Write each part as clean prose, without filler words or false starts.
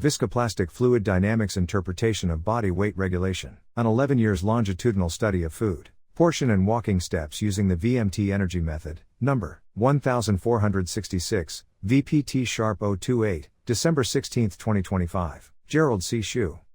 Viscoplastic Fluid Dynamics Interpretation of Body Weight Regulation, an 11 years longitudinal study of food, portion and walking steps using the VMT energy method, number 1466, VPT Sharp 028, December 16, 2025, Gerald C.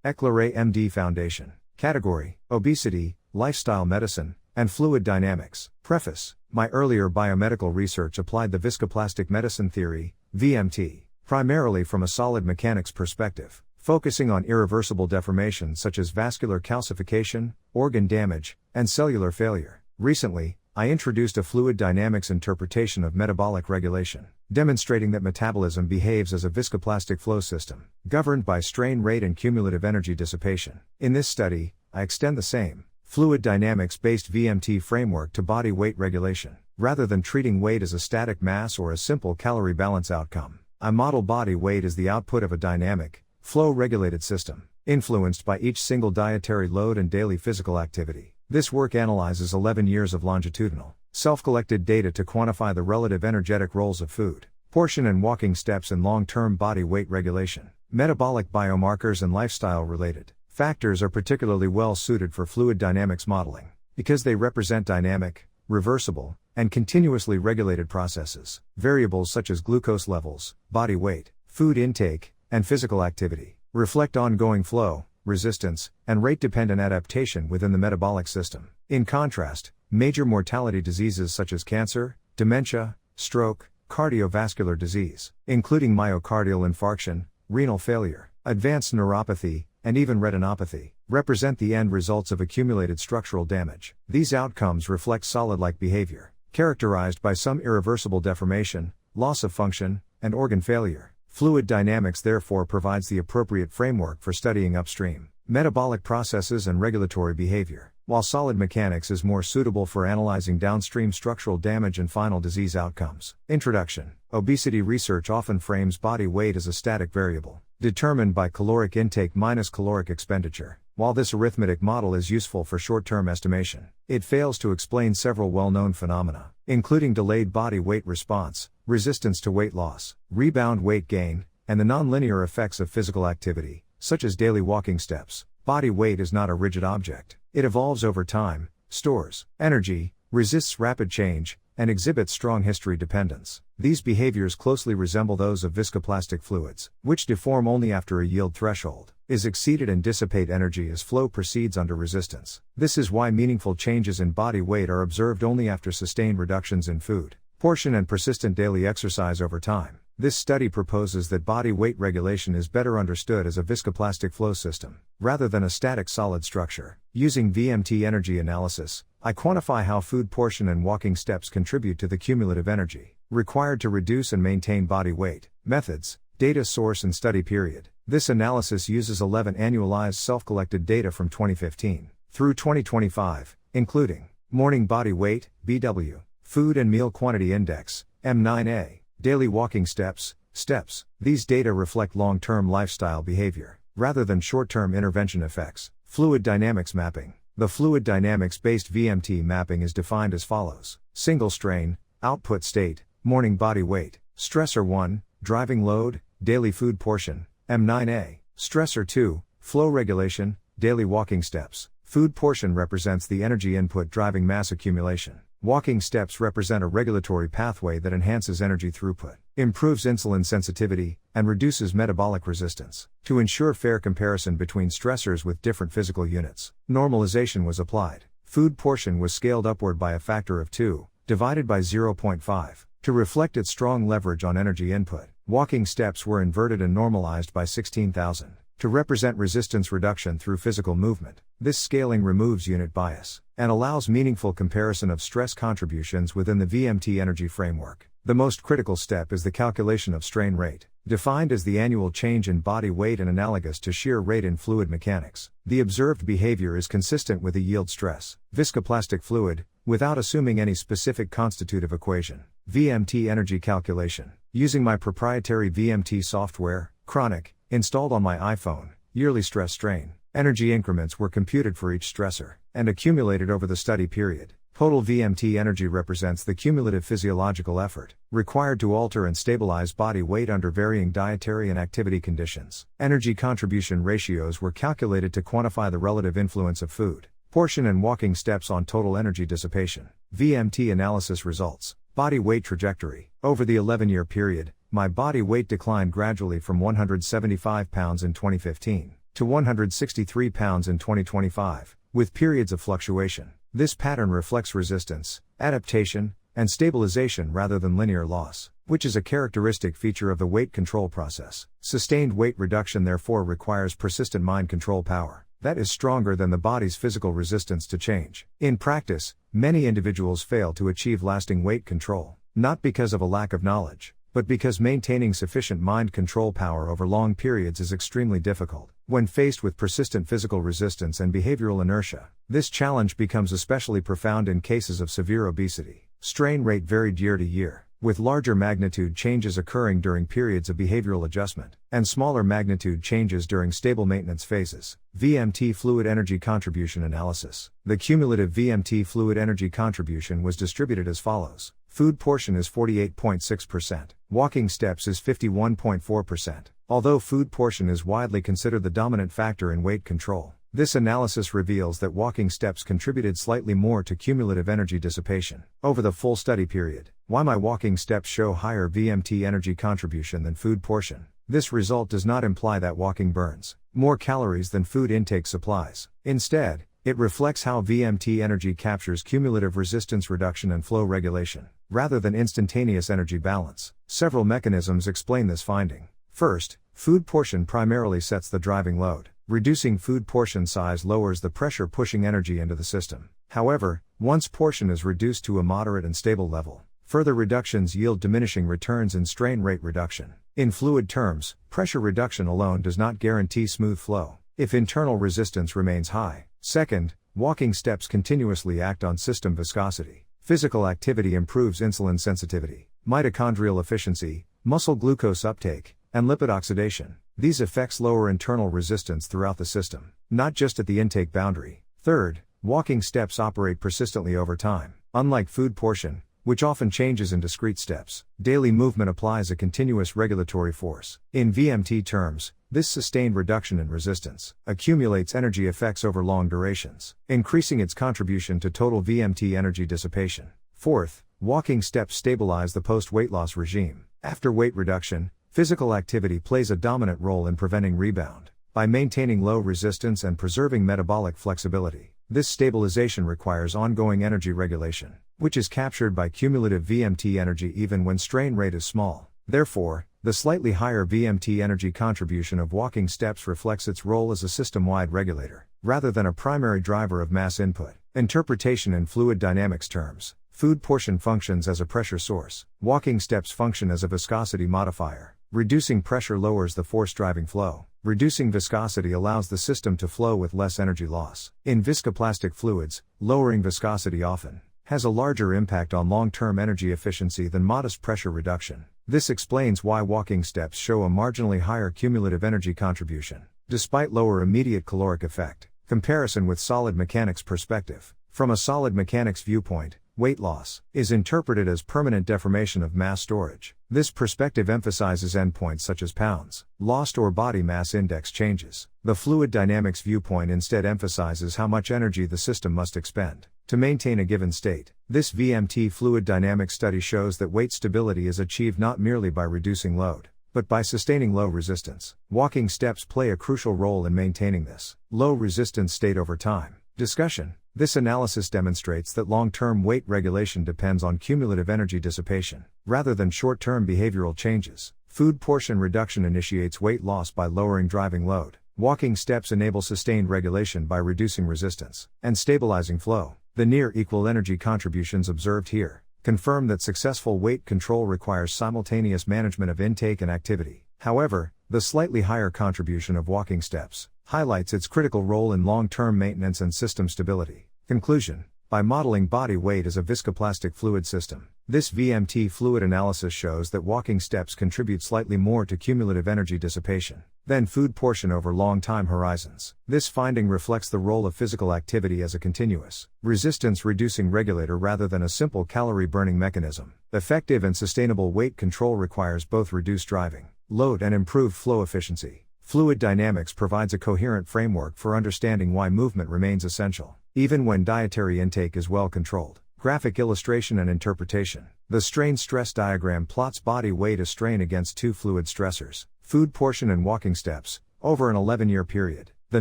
EclaireMD Foundation, category, Obesity, Lifestyle Medicine, and Fluid Dynamics. Preface: my earlier biomedical research applied the Viscoplastic Medicine Theory, VMT, primarily from a solid mechanics perspective, focusing on irreversible deformation such as vascular calcification, organ damage, and cellular failure. Recently, I introduced a fluid dynamics interpretation of metabolic regulation, demonstrating that metabolism behaves as a viscoplastic flow system, governed by strain rate and cumulative energy dissipation. In this study, I extend the same fluid dynamics-based VMT framework to body weight regulation. Rather than treating weight as a static mass or a simple calorie balance outcome, I model body weight as the output of a dynamic, flow-regulated system, influenced by each single dietary load and daily physical activity. This work analyzes 11 years of longitudinal, self-collected data to quantify the relative energetic roles of food, portion and walking steps in long-term body weight regulation. Metabolic biomarkers and lifestyle-related factors are particularly well suited for fluid dynamics modeling, because they represent dynamic, reversible, and continuously regulated processes. Variables such as glucose levels, body weight, food intake, and physical activity reflect ongoing flow, resistance, and rate-dependent adaptation within the metabolic system. In contrast, major mortality diseases such as cancer, dementia, stroke, cardiovascular disease, including myocardial infarction, renal failure, advanced neuropathy, and even retinopathy, represent the end results of accumulated structural damage. These outcomes reflect solid-like behavior, characterized by some irreversible deformation, loss of function, and organ failure. Fluid dynamics therefore provides the appropriate framework for studying upstream metabolic processes and regulatory behavior, while solid mechanics is more suitable for analyzing downstream structural damage and final disease outcomes. Introduction: obesity research often frames body weight as a static variable, determined by caloric intake minus caloric expenditure. While this arithmetic model is useful for short-term estimation, it fails to explain several well-known phenomena, including delayed body weight response, resistance to weight loss, rebound weight gain, and the nonlinear effects of physical activity, such as daily walking steps. Body weight is not a rigid object. It evolves over time, stores energy, resists rapid change, and exhibits strong history dependence. These behaviors closely resemble those of viscoplastic fluids, which deform only after a yield threshold is exceeded and dissipate energy as flow proceeds under resistance. This is why meaningful changes in body weight are observed only after sustained reductions in food, portion, and persistent daily exercise over time. This study proposes that body weight regulation is better understood as a viscoplastic flow system, rather than a static solid structure. Using VMT energy analysis, I quantify how food portion and walking steps contribute to the cumulative energy required to reduce and maintain body weight. Methods, data source and study period. This analysis uses 11 annualized self-collected data from 2015 through 2025, including morning body weight, BW, food and meal quantity index, M9A, daily walking steps, steps. These data reflect long-term lifestyle behavior, rather than short-term intervention effects. Fluid dynamics mapping. The fluid dynamics-based VMT mapping is defined as follows: single strain, output state, morning body weight, stressor 1, driving load, daily food portion, M9A, stressor 2, flow regulation, daily walking steps. Food portion represents the energy input driving mass accumulation. Walking steps represent a regulatory pathway that enhances energy throughput, improves insulin sensitivity, and reduces metabolic resistance. To ensure fair comparison between stressors with different physical units, normalization was applied. Food portion was scaled upward by a factor of 2, divided by 0.5, to reflect its strong leverage on energy input. Walking steps were inverted and normalized by 16,000, to represent resistance reduction through physical movement. This scaling removes unit bias, and allows meaningful comparison of stress contributions within the VMT energy framework. The most critical step is the calculation of strain rate, defined as the annual change in body weight and analogous to shear rate in fluid mechanics. The observed behavior is consistent with a yield stress, viscoplastic fluid, without assuming any specific constitutive equation. VMT energy calculation. Using my proprietary VMT software, Chronic, installed on my iPhone, yearly stress strain energy increments were computed for each stressor, and accumulated over the study period. Total VMT energy represents the cumulative physiological effort required to alter and stabilize body weight under varying dietary and activity conditions. Energy contribution ratios were calculated to quantify the relative influence of food, portion, and walking steps on total energy dissipation. VMT analysis results. Body weight trajectory. Over the 11-year period, my body weight declined gradually from 175 pounds in 2015 to 163 pounds in 2025, with periods of fluctuation. This pattern reflects resistance, adaptation, and stabilization rather than linear loss, which is a characteristic feature of the weight control process. Sustained weight reduction therefore requires persistent mind control power that is stronger than the body's physical resistance to change. In practice, many individuals fail to achieve lasting weight control, not because of a lack of knowledge, but because maintaining sufficient mind control power over long periods is extremely difficult. When faced with persistent physical resistance and behavioral inertia, this challenge becomes especially profound in cases of severe obesity. Strain rate varied year to year, with larger magnitude changes occurring during periods of behavioral adjustment, and smaller magnitude changes during stable maintenance phases. VMT fluid energy contribution analysis. The cumulative VMT fluid energy contribution was distributed as follows. Food portion is 48.6%. Walking steps is 51.4%. Although food portion is widely considered the dominant factor in weight control, this analysis reveals that walking steps contributed slightly more to cumulative energy dissipation over the full study period. Why my walking steps show higher VMT energy contribution than food portion? This result does not imply that walking burns more calories than food intake supplies. Instead, it reflects how VMT energy captures cumulative resistance reduction and flow regulation, rather than instantaneous energy balance. Several mechanisms explain this finding. First, food portion primarily sets the driving load. Reducing food portion size lowers the pressure pushing energy into the system. However, once portion is reduced to a moderate and stable level, further reductions yield diminishing returns in strain rate reduction. In fluid terms, pressure reduction alone does not guarantee smooth flow if internal resistance remains high. Second, walking steps continuously act on system viscosity. Physical activity improves insulin sensitivity, mitochondrial efficiency, muscle glucose uptake, and lipid oxidation. These effects lower internal resistance throughout the system, not just at the intake boundary. Third, walking steps operate persistently over time. Unlike food portion, which often changes in discrete steps, daily movement applies a continuous regulatory force. In VMT terms, this sustained reduction in resistance accumulates energy effects over long durations, increasing its contribution to total VMT energy dissipation. Fourth, walking steps stabilize the post-weight loss regime. After weight reduction, physical activity plays a dominant role in preventing rebound. By maintaining low resistance and preserving metabolic flexibility, this stabilization requires ongoing energy regulation, which is captured by cumulative VMT energy even when strain rate is small. Therefore, the slightly higher VMT energy contribution of walking steps reflects its role as a system-wide regulator, rather than a primary driver of mass input. Interpretation in fluid dynamics terms. Food portion functions as a pressure source. Walking steps function as a viscosity modifier. Reducing pressure lowers the force driving flow. Reducing viscosity allows the system to flow with less energy loss. In viscoplastic fluids, lowering viscosity often has a larger impact on long-term energy efficiency than modest pressure reduction. This explains why walking steps show a marginally higher cumulative energy contribution, despite lower immediate caloric effect. Comparison with solid mechanics perspective. From a solid mechanics viewpoint, weight loss is interpreted as permanent deformation of mass storage. This perspective emphasizes endpoints such as pounds lost or body mass index changes. The fluid dynamics viewpoint instead emphasizes how much energy the system must expend to maintain a given state. This VMT fluid dynamics study shows that weight stability is achieved not merely by reducing load, but by sustaining low resistance. Walking steps play a crucial role in maintaining this low resistance state over time. Discussion. This analysis demonstrates that long-term weight regulation depends on cumulative energy dissipation, rather than short-term behavioral changes. Food portion reduction initiates weight loss by lowering driving load. Walking steps enable sustained regulation by reducing resistance and stabilizing flow. The near-equal energy contributions observed here confirm that successful weight control requires simultaneous management of intake and activity. However, the slightly higher contribution of walking steps highlights its critical role in long-term maintenance and system stability. Conclusion. By modeling body weight as a viscoplastic fluid system, This VMT fluid analysis shows that walking steps contribute slightly more to cumulative energy dissipation than food portion over long time horizons. This finding reflects the role of physical activity as a continuous, resistance-reducing regulator rather than a simple calorie-burning mechanism. Effective and sustainable weight control requires both reduced driving load and improved flow efficiency. Fluid dynamics provides a coherent framework for understanding why movement remains essential, even when dietary intake is well controlled. Graphic illustration and interpretation. The strain-stress diagram plots body weight as strain against two fluid stressors, food portion and walking steps, over an 11-year period. The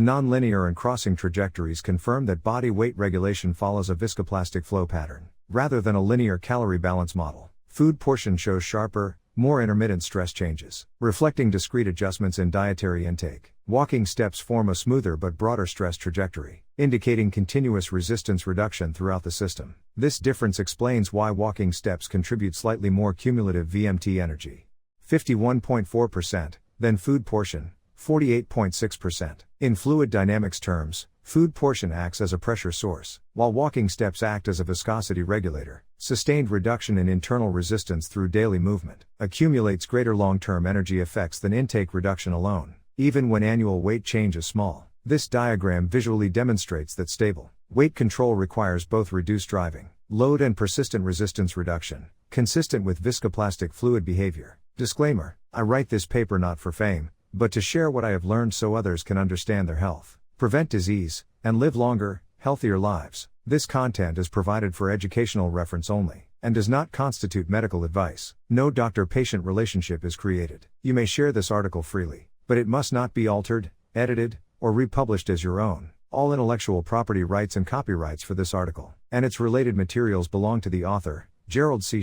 nonlinear and crossing trajectories confirm that body weight regulation follows a viscoplastic flow pattern, rather than a linear calorie balance model. Food portion shows sharper, more intermittent stress changes, reflecting discrete adjustments in dietary intake. Walking steps form a smoother but broader stress trajectory, indicating continuous resistance reduction throughout the system. This difference explains why walking steps contribute slightly more cumulative VMT energy, 51.4%, than food portion, 48.6%. In fluid dynamics terms, food portion acts as a pressure source, while walking steps act as a viscosity regulator. Sustained reduction in internal resistance through daily movement accumulates greater long-term energy effects than intake reduction alone, even when annual weight change is small. This diagram visually demonstrates that stable weight control requires both reduced driving load and persistent resistance reduction, consistent with viscoplastic fluid behavior. Disclaimer: I write this paper not for fame, but to share what I have learned so others can understand their health, prevent disease, and live longer, healthier lives. This content is provided for educational reference only, and does not constitute medical advice. No doctor-patient relationship is created. You may share this article freely, but it must not be altered, edited, or republished as your own. All intellectual property rights and copyrights for this article, and its related materials belong to the author, Gerald C.